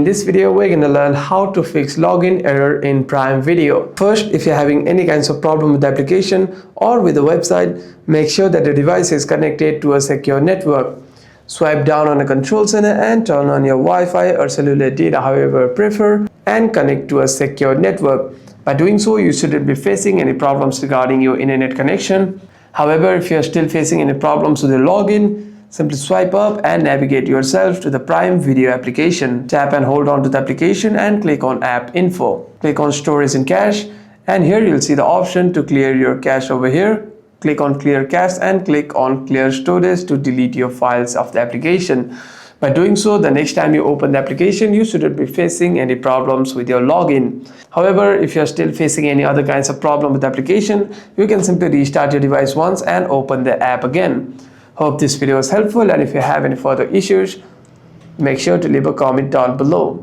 In this video, we're going to learn how to fix login error in Prime Video. First, if you're having any kinds of problem with the application or with the website, make sure that the device is connected to a secure network. Swipe down on the control center and turn on your Wi-Fi or cellular data, however you prefer, and connect to a secure network. By doing so, you shouldn't be facing any problems regarding your internet connection. However, if you're still facing any problems with the login, simply swipe up and navigate yourself to the Prime Video application. Tap and hold on to the application and click on App Info. Click on Storage and Cache, and here you'll see the option to clear your cache over here. Click on Clear Cache and click on Clear Storage to delete your files of the application. By doing so, the next time you open the application, you shouldn't be facing any problems with your login. However, if you're still facing any other kinds of problem with the application, you can simply restart your device once and open the app again. Hope this video was helpful, and if you have any further issues, make sure to leave a comment down below.